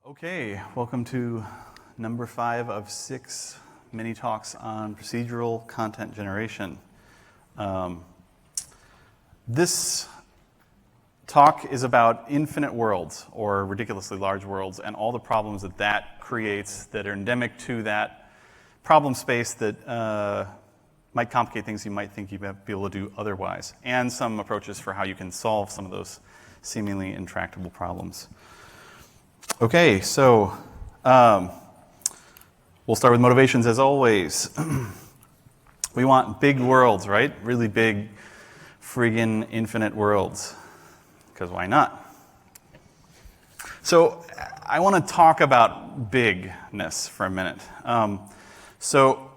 Okay, welcome to number 5 of 6 mini talks on procedural content generation. This talk is about infinite worlds or ridiculously large worlds and all the problems that that creates that are endemic to that problem space that might complicate things you might think you'd be able to do otherwise, and some approaches for how you can solve some of those seemingly intractable problems. Okay, so we'll start with motivations as always. We want big worlds, right? Really big, friggin' infinite worlds, because why not? So I want to talk about bigness for a minute. So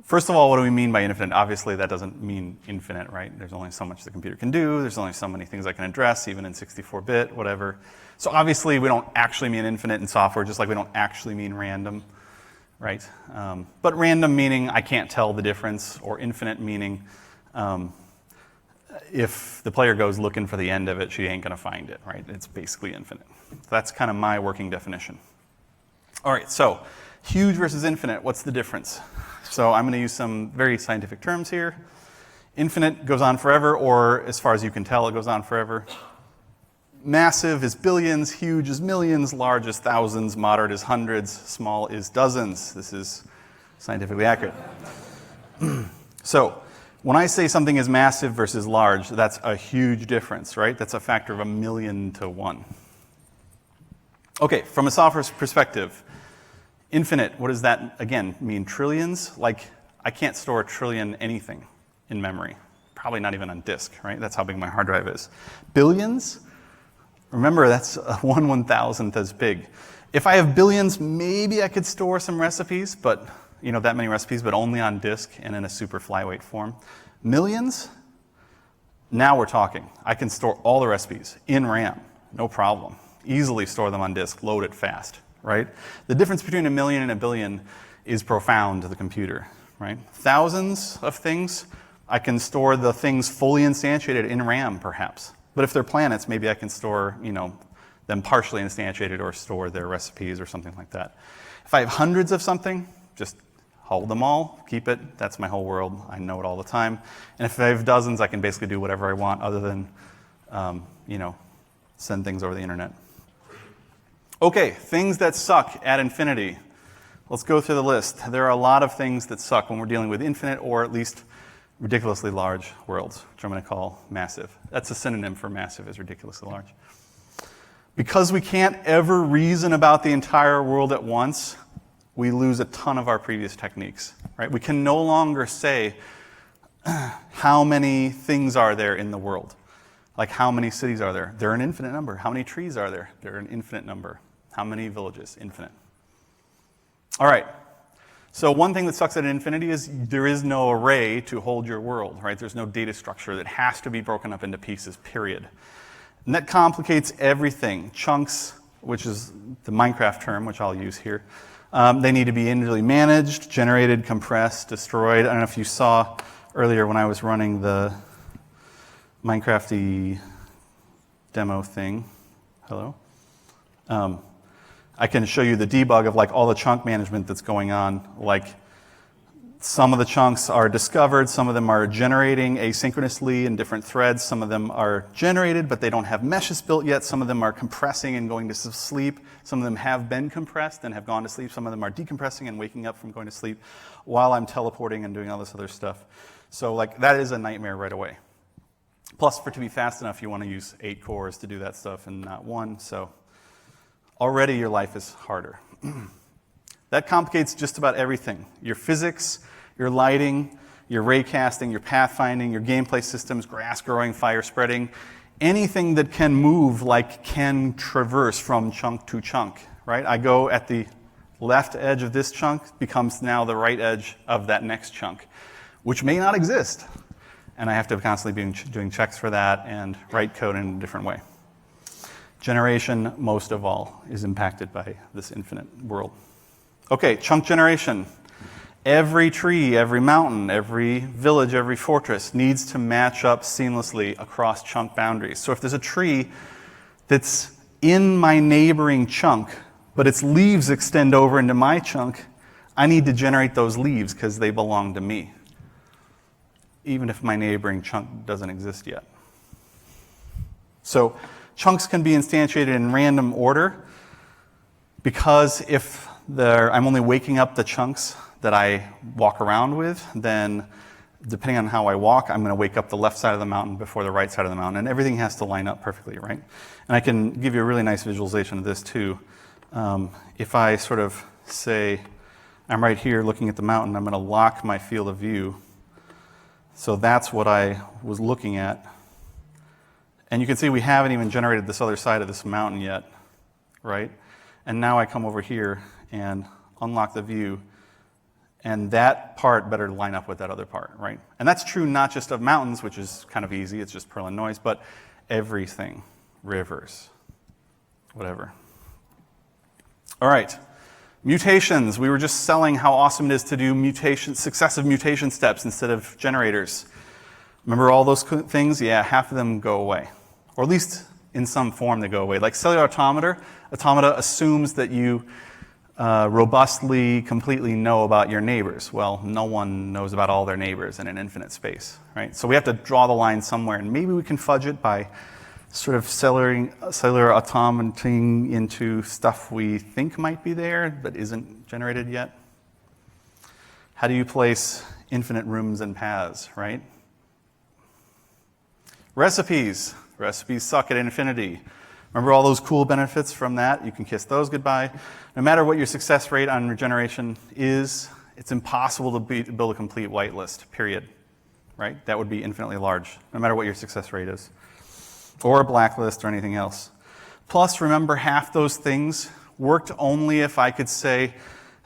first of all, what do we mean by infinite? Obviously, that doesn't mean infinite, right? There's only so much the computer can do. There's only so many things I can address, even in 64-bit, whatever. So obviously, we don't actually mean infinite in software, just like we don't actually mean random, right? But random meaning I can't tell the difference, or infinite meaning if the player goes looking for the end of it, she ain't going to find it, right? It's basically infinite. That's kind of my working definition. All right, so huge versus infinite, what's the difference? So I'm going to use some very scientific terms here. Infinite goes on forever, or as far as you can tell, it goes on forever. Massive is billions, huge is millions, large is thousands, moderate is hundreds, small is dozens. This is scientifically accurate. So when I say something is massive versus large, that's a huge difference, right? That's a factor of 1,000,000 to 1. Okay, from a software perspective, infinite, what does that, again, mean? Trillions? Like, I can't store a trillion anything in memory. Probably not even on disk, right? That's how big my hard drive is. Billions? Remember, that's 1/1000th as big. If I have billions, maybe I could store some recipes, but, that many recipes, but only on disk and in a super flyweight form. Millions? Now we're talking. I can store all the recipes in RAM, no problem. Easily store them on disk, load it fast. Right? The difference between 1,000,000 and 1,000,000,000 is profound to the computer, right? Thousands of things, I can store the things fully instantiated in RAM, perhaps. But if they're planets, maybe I can store, them partially instantiated or store their recipes or something like that. If I have hundreds of something, just hold them all, keep it. That's my whole world. I know it all the time. And if I have dozens, I can basically do whatever I want other than, send things over the internet. Okay, things that suck at infinity. Let's go through the list. There are a lot of things that suck when we're dealing with infinite or at least ridiculously large worlds, which I'm going to call massive. That's a synonym for massive, is ridiculously large. Because we can't ever reason about the entire world at once, we lose a ton of our previous techniques, right? We can no longer say how many things are there in the world. Like, how many cities are there? They're an infinite number. How many trees are there? They're an infinite number. How many villages? Infinite. All right. So one thing that sucks at infinity is there is no array to hold your world, right? There's no data structure that has to be broken up into pieces, period. And that complicates everything. Chunks, which is the Minecraft term, which I'll use here, they need to be individually managed, generated, compressed, destroyed. I don't know if you saw earlier when I was running the Minecrafty demo thing. Hello? I can show you the debug of all the chunk management that's going on. Some of the chunks are discovered, some of them are generating asynchronously in different threads, some of them are generated but they don't have meshes built yet, some of them are compressing and going to sleep, some of them have been compressed and have gone to sleep, some of them are decompressing and waking up from going to sleep while I'm teleporting and doing all this other stuff. So that is a nightmare right away. Plus, for it to be fast enough, you want to use 8 cores to do that stuff and not 1. So already your life is harder. That complicates just about everything. Your physics, your lighting, your raycasting, your pathfinding, your gameplay systems, grass growing, fire spreading, anything that can move can traverse from chunk to chunk, right? I go at the left edge of this chunk, becomes now the right edge of that next chunk, which may not exist. And I have to constantly be doing checks for that and write code in a different way. Generation, most of all, is impacted by this infinite world. Okay, chunk generation. Every tree, every mountain, every village, every fortress needs to match up seamlessly across chunk boundaries. So if there's a tree that's in my neighboring chunk, but its leaves extend over into my chunk, I need to generate those leaves because they belong to me, even if my neighboring chunk doesn't exist yet. So chunks can be instantiated in random order because if I'm only waking up the chunks that I walk around with, then depending on how I walk, I'm going to wake up the left side of the mountain before the right side of the mountain, and everything has to line up perfectly, right? And I can give you a really nice visualization of this too. If I sort of say, I'm right here looking at the mountain, I'm going to lock my field of view. So that's what I was looking at. And you can see we haven't even generated this other side of this mountain yet, right? And now I come over here and unlock the view, and that part better line up with that other part, right? And that's true not just of mountains, which is kind of easy, it's just Perlin noise, but everything, rivers, whatever. All right, mutations. We were just selling how awesome it is to do successive mutation steps instead of generators. Remember all those things? Yeah, half of them go away, or at least in some form they go away. Like cellular automata assumes that you robustly, completely know about your neighbors. Well, no one knows about all their neighbors in an infinite space, right? So we have to draw the line somewhere, and maybe we can fudge it by sort of cellular automating into stuff we think might be there, but isn't generated yet. How do you place infinite rooms and paths, right? Recipes. Recipes suck at infinity. Remember all those cool benefits from that? You can kiss those goodbye. No matter what your success rate on regeneration is, it's impossible to build a complete whitelist, period. Right? That would be infinitely large, no matter what your success rate is. Or a blacklist or anything else. Plus, remember, half those things worked only if I could say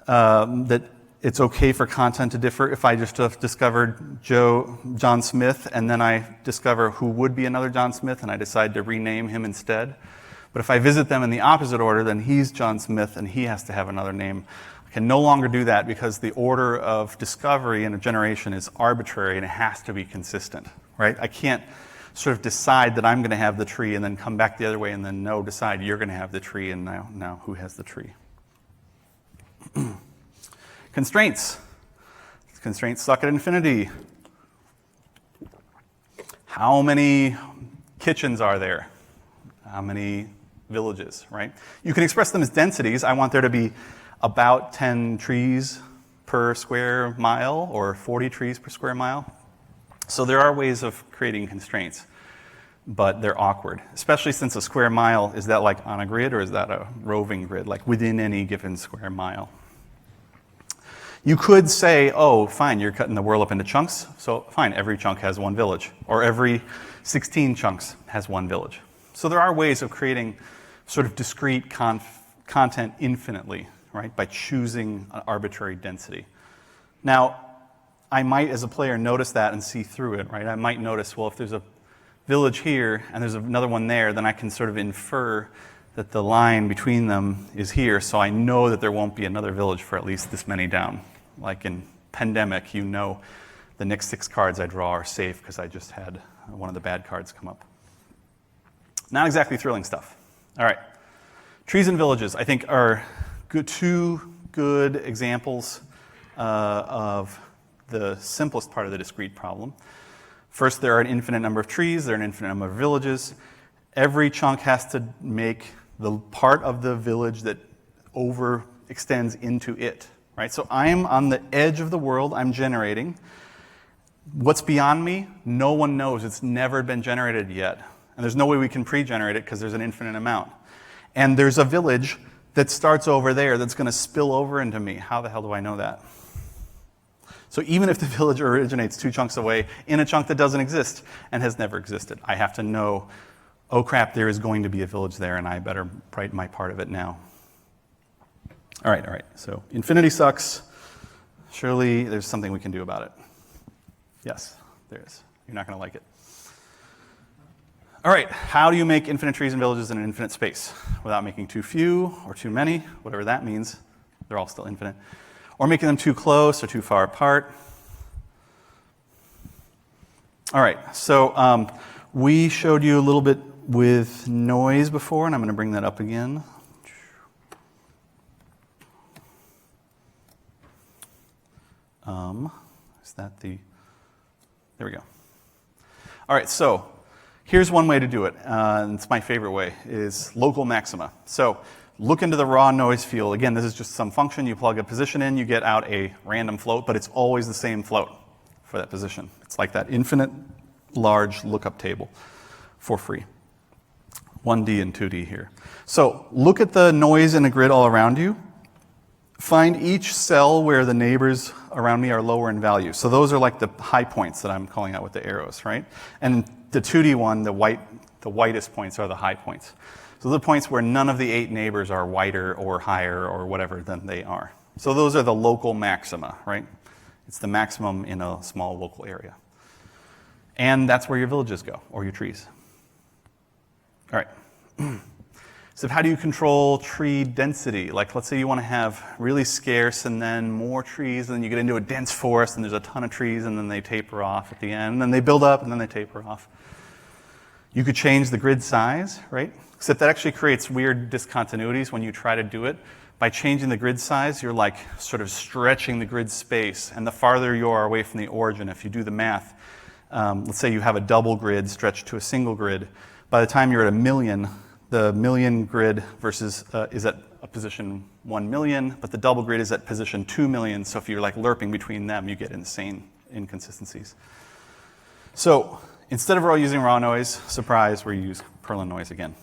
that it's okay for content to differ. If I just discovered John Smith, and then I discover who would be another John Smith, and I decide to rename him instead. But if I visit them in the opposite order, then he's John Smith, and he has to have another name. I can no longer do that because the order of discovery in a generation is arbitrary, and it has to be consistent, right? I can't sort of decide that I'm going to have the tree and then come back the other way and then decide you're going to have the tree, and now who has the tree? Constraints. Constraints suck at infinity. How many kitchens are there? How many villages, right? You can express them as densities. I want there to be about 10 trees per square mile or 40 trees per square mile. So there are ways of creating constraints, but they're awkward, especially since a square mile, is that like on a grid or is that a roving grid, like within any given square mile? You could say, oh, fine, you're cutting the world up into chunks, so fine, every chunk has one village, or every 16 chunks has one village. So there are ways of creating sort of discrete content infinitely, right, by choosing an arbitrary density. Now, I might, as a player, notice that and see through it, right? I might notice, well, if there's a village here and there's another one there, then I can sort of infer that the line between them is here, so I know that there won't be another village for at least this many down. Like in Pandemic, you know the next 6 cards I draw are safe because I just had one of the bad cards come up. Not exactly thrilling stuff. All right. Trees and villages, I think, are two good examples of the simplest part of the discrete problem. First, there are an infinite number of trees, there are an infinite number of villages. Every chunk has to make the part of the village that overextends into it, right? So I'm on the edge of the world, I'm generating. What's beyond me? No one knows. It's never been generated yet. And there's no way we can pre-generate it because there's an infinite amount. And there's a village that starts over there that's going to spill over into me. How the hell do I know that? So even if the village originates 2 chunks away in a chunk that doesn't exist and has never existed, I have to know, oh crap, there is going to be a village there and I better write my part of it now. All right. So infinity sucks. Surely there's something we can do about it. Yes, there is. You're not going to like it. All right, how do you make infinite trees and villages in an infinite space without making too few or too many, whatever that means? They're all still infinite. Or making them too close or too far apart. All right, so we showed you a little bit with noise before, and I'm going to bring that up again. Is that the, there we go. All right, so here's one way to do it, and it's my favorite way, is local maxima. So look into the raw noise field. Again, this is just some function. You plug a position in, you get out a random float, but it's always the same float for that position. It's like that infinite large lookup table for free. 1D and 2D here. So look at the noise in a grid all around you. Find each cell where the neighbors around me are lower in value. So those are like the high points that I'm calling out with the arrows, right? And the 2D one, the whitest points are the high points. So the points where none of the 8 neighbors are whiter or higher or whatever than they are. So those are the local maxima, right? It's the maximum in a small local area. And that's where your villages go, or your trees. All right. So how do you control tree density? Like, let's say you want to have really scarce and then more trees, and then you get into a dense forest and there's a ton of trees and then they taper off at the end, and then they build up and then they taper off. You could change the grid size, right? Except that actually creates weird discontinuities when you try to do it. By changing the grid size, you're like sort of stretching the grid space, and the farther you are away from the origin, if you do the math, let's say you have a double grid stretched to a single grid, by the time you're at 1 million, the million grid versus is at a position 1 million, but the double grid is at position 2 million, so if you're like lerping between them, you get insane inconsistencies. So instead of using raw noise, surprise, we use Perlin noise again.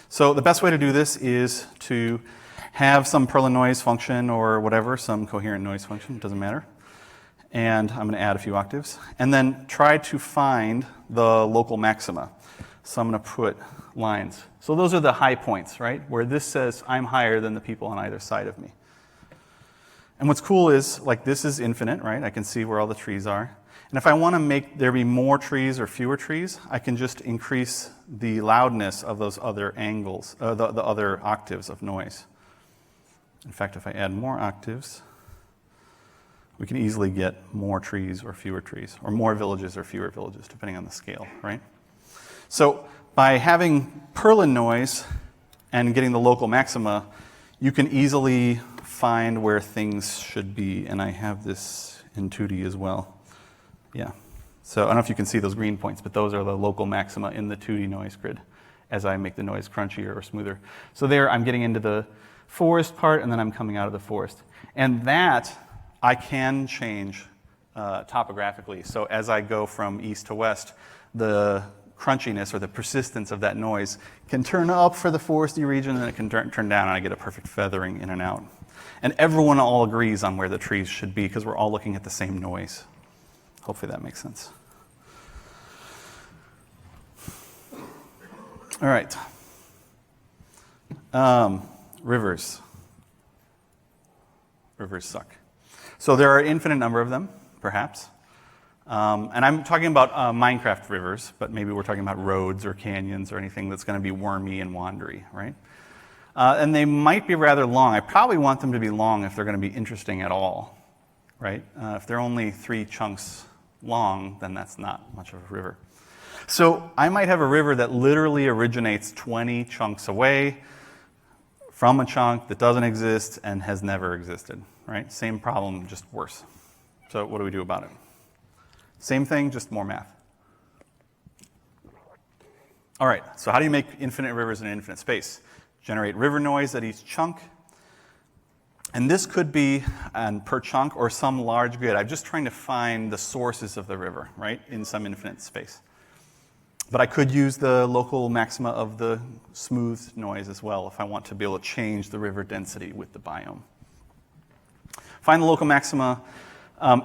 So the best way to do this is to have some Perlin noise function or whatever, some coherent noise function, doesn't matter. And I'm going to add a few octaves. And then try to find the local maxima. So I'm going to put lines. So those are the high points, right? Where this says I'm higher than the people on either side of me. And what's cool is, like, this is infinite, right? I can see where all the trees are. And if I want to make there be more trees or fewer trees, I can just increase the loudness of those other angles, the other octaves of noise. In fact, if I add more octaves, we can easily get more trees or fewer trees, or more villages or fewer villages, depending on the scale, right? So by having Perlin noise and getting the local maxima, you can easily find where things should be. And I have this in 2D as well. Yeah. So I don't know if you can see those green points, but those are the local maxima in the 2D noise grid as I make the noise crunchier or smoother. So there I'm getting into the forest part, and then I'm coming out of the forest. And that I can change topographically. So as I go from east to west, the crunchiness or the persistence of that noise can turn up for the foresty region, and it can turn down, and I get a perfect feathering in and out. And everyone all agrees on where the trees should be because we're all looking at the same noise. Hopefully that makes sense. All right. Rivers. Rivers suck. So there are an infinite number of them, perhaps. And I'm talking about Minecraft rivers, but maybe we're talking about roads or canyons or anything that's going to be wormy and wandery, right? And they might be rather long. I probably want them to be long if they're going to be interesting at all, right? If they're only 3 chunks long, then that's not much of a river. So I might have a river that literally originates 20 chunks away from a chunk that doesn't exist and has never existed, right? Same problem, just worse. So what do we do about it? Same thing, just more math. All right, so how do you make infinite rivers in an infinite space? Generate river noise at each chunk. And this could be per chunk or some large grid. I'm just trying to find the sources of the river, right, in some infinite space. But I could use the local maxima of the smooth noise as well if I want to be able to change the river density with the biome. Find the local maxima.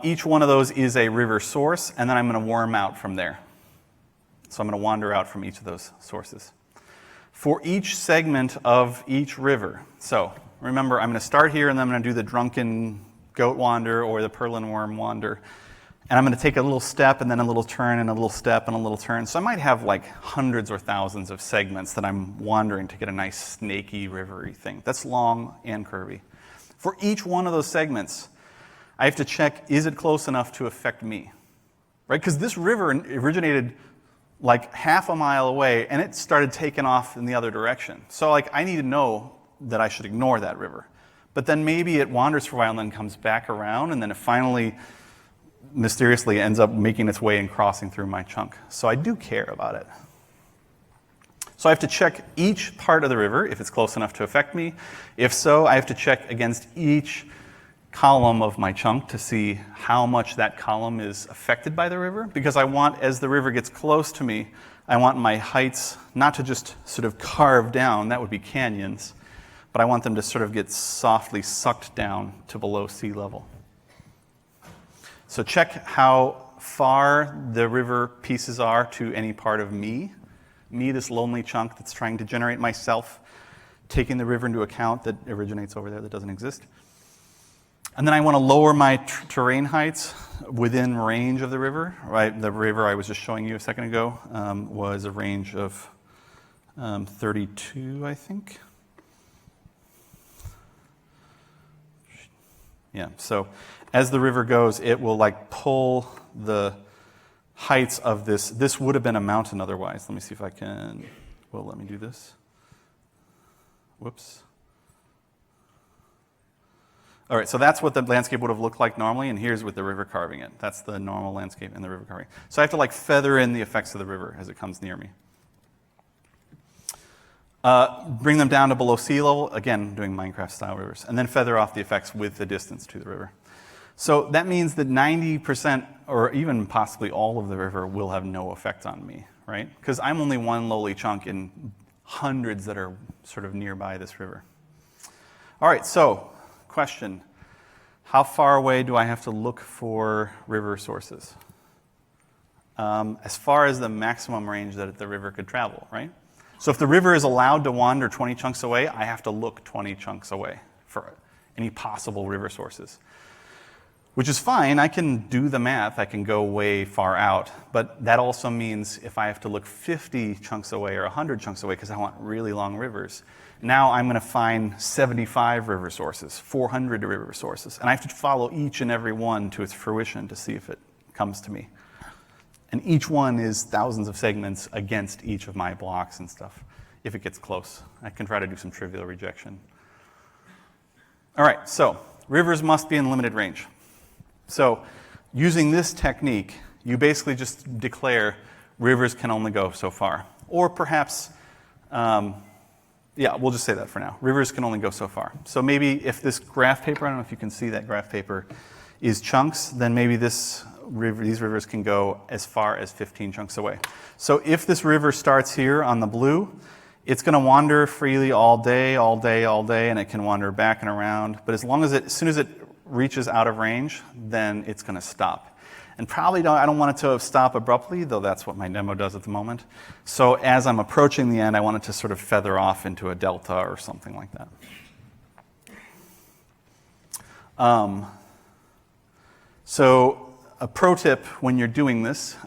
Each one of those is a river source, and then I'm going to worm out from there. So I'm going to wander out from each of those sources. For each segment of each river, so remember, I'm going to start here, and then I'm going to do the drunken goat wander or the Perlin worm wander. And I'm going to take a little step, and then a little turn, and a little step, and a little turn. So I might have like hundreds or thousands of segments that I'm wandering to get a nice snaky, rivery thing. That's long and curvy. For each one of those segments, I have to check, is it close enough to affect me? Right? Because this river originated like half a mile away, and it started taking off in the other direction. So like I need to know that I should ignore that river. but then maybe it wanders for a while and then comes back around, and then it finally mysteriously ends up making its way and crossing through my chunk. So I do care about it. So I have to check each part of the river if it's close enough to affect me. If so, I have to check against each column of my chunk to see how much that column is affected by the river, because I want, as the river gets close to me, I want my heights not to just sort of carve down, that would be canyons, but I want them to sort of get softly sucked down to below sea level. So check how far the river pieces are to any part of me, this lonely chunk that's trying to generate myself, taking the river into account that originates over there that doesn't exist. And then I want to lower my terrain heights within range of the river. Right, the river I was just showing you a second ago was a range of 32, I think. Yeah, so as the river goes, it will like pull the heights of this. This would have been a mountain otherwise. Let me see if I can, well, let me do this. Whoops. All right, so that's what the landscape would have looked like normally, and here's with the river carving it. That's the normal landscape and the river carving. So I have to like feather in the effects of the river as it comes near me. Bring them down to below sea level, again, doing Minecraft style rivers, and then feather off the effects with the distance to the river. So that means that 90% or even possibly all of the river will have no effect on me, right? Because I'm only one lowly chunk in hundreds that are sort of nearby this river. All right, so question, how far away do I have to look for river sources? As far as the maximum range that the river could travel, right? So if the river is allowed to wander 20 chunks away, I have to look 20 chunks away for any possible river sources. Which is fine, I can do the math, I can go way far out, but that also means if I have to look 50 chunks away or 100 chunks away because I want really long rivers, now I'm going to find 75 river sources, 400 river sources, and I have to follow each and every one to its fruition to see if it comes to me. And each one is thousands of segments against each of my blocks and stuff, if it gets close. I can try to do some trivial rejection. All right, so rivers must be in limited range. So using this technique, you basically just declare rivers can only go so far. Or perhaps, yeah, we'll just say that for now. Rivers can only go so far. So maybe if this graph paper, I don't know if you can see that graph paper, is chunks, then maybe these rivers can go as far as 15 chunks away. So if this river starts here on the blue, it's going to wander freely all day, and it can wander back and around. But as soon as it reaches out of range, then it's going to stop. And probably I don't want it to stop abruptly, though that's what my demo does at the moment. So as I'm approaching the end, I want it to sort of feather off into a delta or something like that. So a pro tip when you're doing this,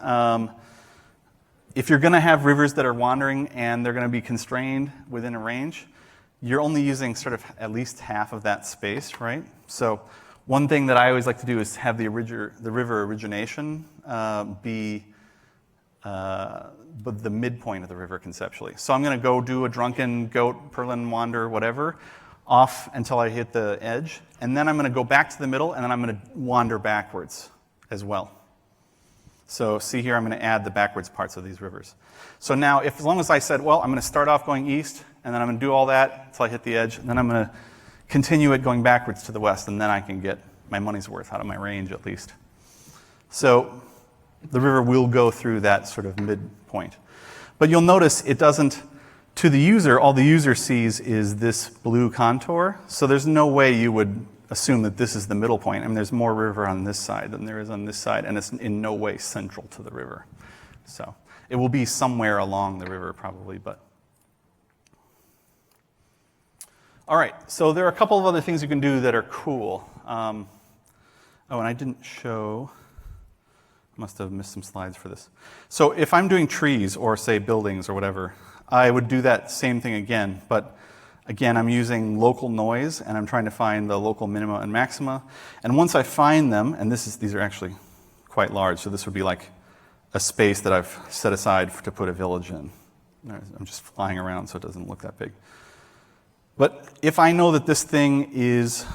if you're going to have rivers that are wandering and they're going to be constrained within a range, you're only using sort of at least half of that space, right? So one thing that I always like to do is have the river origination be the midpoint of the river conceptually. So I'm going to go do a drunken goat, purlin wander, whatever, off until I hit the edge, and then I'm going to go back to the middle, and then I'm going to wander backwards as well. So see here, I'm going to add the backwards parts of these rivers. So now, as long as I said, well, I'm going to start off going east, and then I'm going to do all that until I hit the edge, and then I'm going to continue it going backwards to the west, and then I can get my money's worth out of my range at least. So the river will go through that sort of midpoint. But you'll notice it doesn't, to the user, all the user sees is this blue contour, so there's no way you would assume that this is the middle point. I mean, there's more river on this side than there is on this side, and it's in no way central to the river. So it will be somewhere along the river probably, but. All right, so there are a couple of other things you can do that are cool. Oh, and I didn't show, must have missed some slides for this. So if I'm doing trees or say buildings or whatever, I would do that same thing again, but again, I'm using local noise and I'm trying to find the local minima and maxima. And once I find them, and these are actually quite large, so this would be like a space that I've set aside to put a village in. I'm just flying around so it doesn't look that big. But if I know that this thing is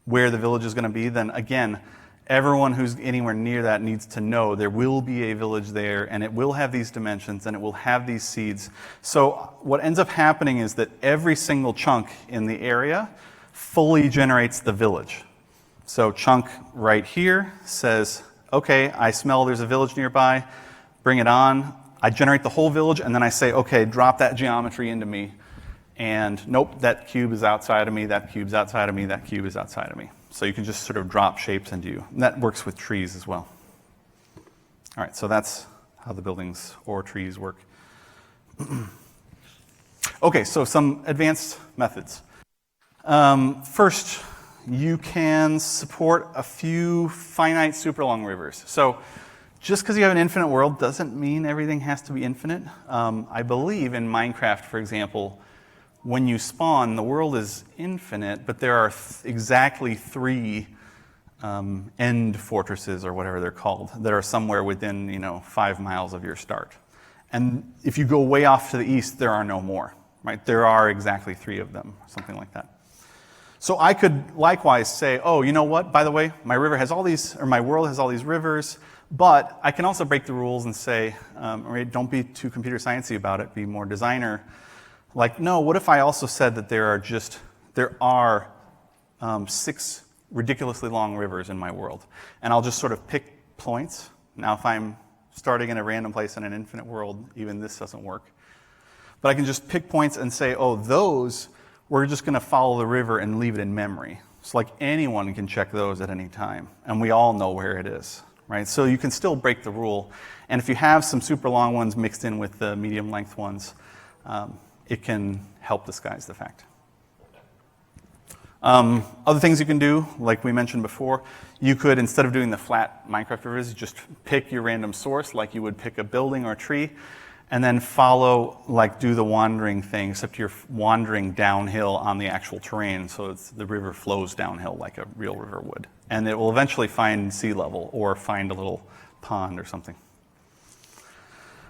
where the village is going to be, then again, everyone who's anywhere near that needs to know there will be a village there, and it will have these dimensions, and it will have these seeds. So what ends up happening is that every single chunk in the area fully generates the village. So chunk right here says, okay, I smell there's a village nearby, bring it on. I generate the whole village, and then I say, okay, drop that geometry into me. And nope, that cube is outside of me, that cube's outside of me, that cube is outside of me. So you can just sort of drop shapes into you. And that works with trees as well. All right, so that's how the buildings or trees work. Okay, so some advanced methods. First, you can support a few finite super long rivers. So just because you have an infinite world doesn't mean everything has to be infinite. I believe in Minecraft, for example, when you spawn, the world is infinite, but there are exactly 3 end fortresses, or whatever they're called, that are somewhere within 5 miles of your start. And if you go way off to the east, there are no more, right? There are exactly 3 of them, something like that. So I could likewise say, oh, you know what? By the way, my river has all these, or my world has all these rivers, but I can also break the rules and say, don't be too computer sciencey about it, be more designer. Like, no, what if I also said that there are 6 ridiculously long rivers in my world, and I'll just sort of pick points. Now, if I'm starting in a random place in an infinite world, even this doesn't work. But I can just pick points and say, oh, those, we're just going to follow the river and leave it in memory. So like anyone can check those at any time, and we all know where it is, right? So you can still break the rule. And if you have some super long ones mixed in with the medium length ones, it can help disguise the fact. Other things you can do, like we mentioned before, you could, instead of doing the flat Minecraft rivers, just pick your random source, like you would pick a building or a tree, and then follow, like do the wandering thing, except you're wandering downhill on the actual terrain, so the river flows downhill like a real river would. And it will eventually find sea level or find a little pond or something.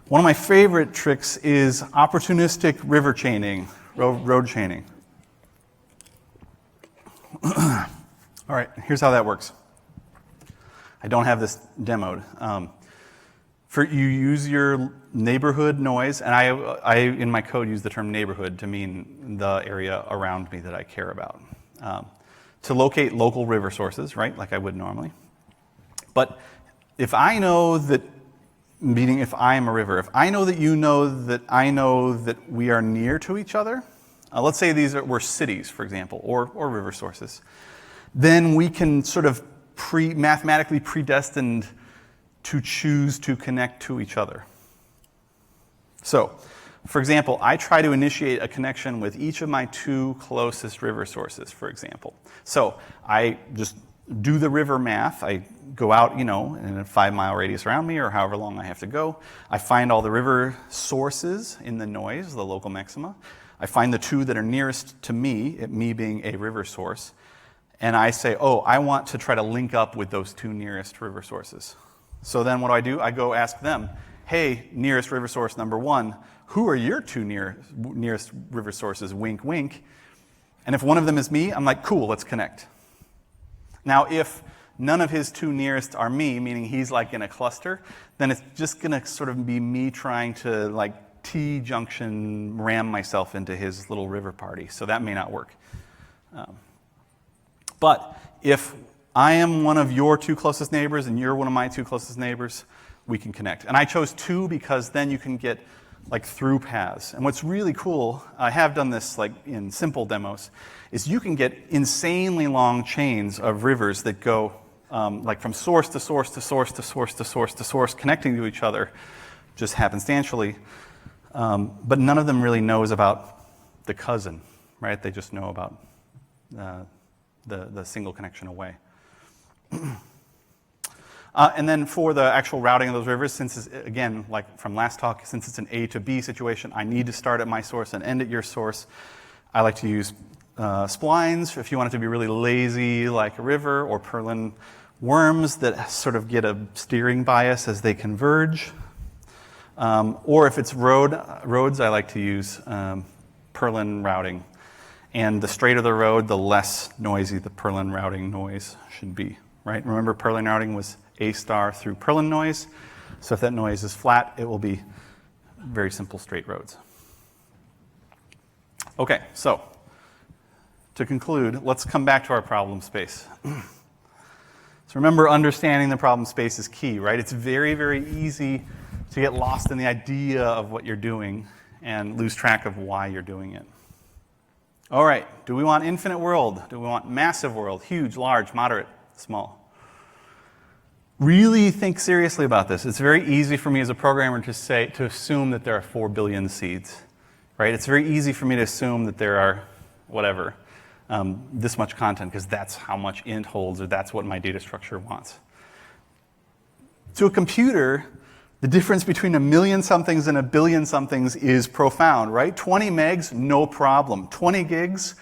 One of my favorite tricks is opportunistic river chaining, road chaining. All right, here's how that works. I don't have this demoed. You use your neighborhood noise, and I in my code use the term neighborhood to mean the area around me that I care about, to locate local river sources, right, like I would normally. But if I know that, meaning if I am a river, if I know that you know that I know that we are near to each other, let's say we're cities, for example, or river sources, then we can sort of mathematically predestined to choose to connect to each other. So, for example, I try to initiate a connection with each of my 2 closest river sources, for example. So I just do the river math. I go out, in a 5-mile radius around me, or however long I have to go. I find all the river sources in the noise, the local maxima. I find the 2 that are nearest to me, me being a river source, and I say, oh, I want to try to link up with those 2 nearest river sources. So then what do? I go ask them, hey, nearest river source number 1, who are your 2 nearest river sources? Wink, wink. And if one of them is me, I'm like, cool, let's connect. Now, if none of his 2 nearest are me, meaning he's like in a cluster, then it's just going to sort of be me trying to like T-junction ram myself into his little river party. So that may not work. But if I am one of your 2 closest neighbors and you're one of my 2 closest neighbors, we can connect. And I chose 2 because then you can get like through paths. And what's really cool, I have done this like in simple demos, is you can get insanely long chains of rivers that go like from source to source to source to source to source to source, connecting to each other just happenstantially. But none of them really knows about the cousin, right? They just know about the single connection away. And then for the actual routing of those rivers, since it's, again, like from last talk, since it's an A to B situation, I need to start at my source and end at your source. I like to use splines if you want it to be really lazy like a river, or purlin worms that sort of get a steering bias as they converge. Or if it's roads, I like to use purlin routing. And the straighter the road, the less noisy the Perlin routing noise should be, right? Remember, Perlin routing was A star through Perlin noise. So if that noise is flat, it will be very simple straight roads. Okay, so to conclude, let's come back to our problem space. So remember, understanding the problem space is key, right? It's very, very easy to get lost in the idea of what you're doing and lose track of why you're doing it. All right, do we want infinite world? Do we want massive world? Huge, large, moderate, small? Really think seriously about this. It's very easy for me as a programmer to assume that there are 4 billion seeds, right? It's very easy for me to assume that there are, whatever, this much content, because that's how much int holds, or that's what my data structure wants. To a computer, the difference between 1 million somethings and 1 billion somethings is profound, right? 20 megs, no problem. 20 gigs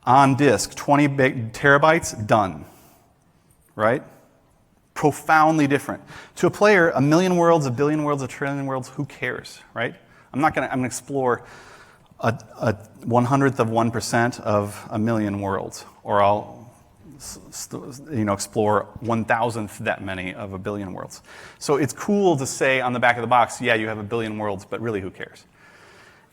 on disk, 20 terabytes, done, right? Profoundly different. To a player, 1 million worlds, 1 billion worlds, 1 trillion worlds, who cares, right? I'm gonna explore a 100th of 1% of 1 million worlds, or I'll explore 1,000th that many of 1 billion worlds. So it's cool to say on the back of the box, yeah, you have 1 billion worlds, but really who cares?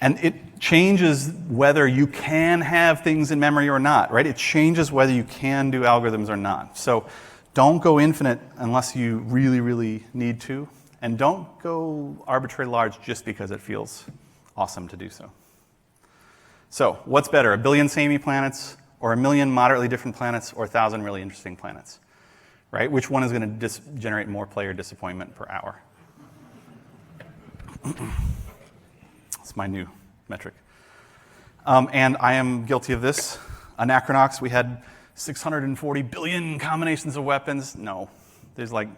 And it changes whether you can have things in memory or not, right? It changes whether you can do algorithms or not. So don't go infinite unless you really, really need to. And don't go arbitrarily large just because it feels awesome to do so. So what's better, 1 billion samey planets, or 1 million moderately different planets, or 1,000 really interesting planets, right? Which one is going to generate more player disappointment per hour? It's my new metric. And I am guilty of this. Anachronox, we had 640 billion combinations of weapons. No, there's like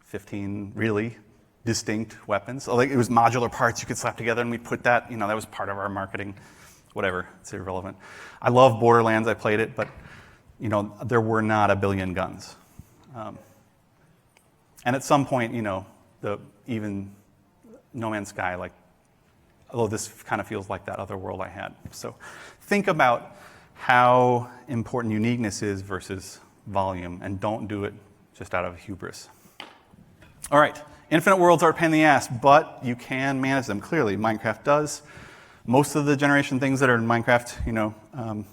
15 really distinct weapons. Like it was modular parts you could slap together, and we put that, that was part of our marketing. Whatever, it's irrelevant. I love Borderlands, I played it, but there were not 1 billion guns. And at some point, even No Man's Sky, although this kind of feels like that other world I had. So think about how important uniqueness is versus volume, and don't do it just out of hubris. All right, infinite worlds are a pain in the ass, but you can manage them. Clearly, Minecraft does. Most of the generation things that are in Minecraft,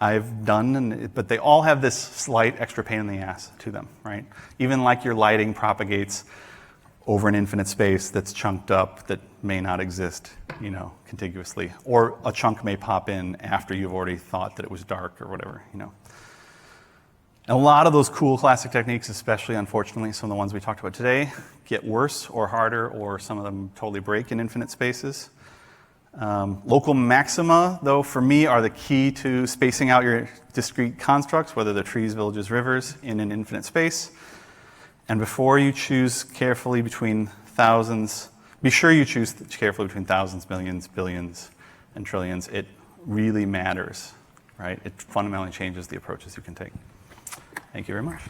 I've done, but they all have this slight extra pain in the ass to them, right? Even like your lighting propagates over an infinite space that's chunked up that may not exist, contiguously. Or a chunk may pop in after you've already thought that it was dark or whatever, And a lot of those cool classic techniques, especially, unfortunately, some of the ones we talked about today, get worse or harder, or some of them totally break in infinite spaces. Local maxima, though, for me, are the key to spacing out your discrete constructs, whether they're trees, villages, rivers, in an infinite space. And before you choose carefully between thousands, be sure you choose carefully between thousands, millions, billions, and trillions. It really matters, right? It fundamentally changes the approaches you can take. Thank you very much.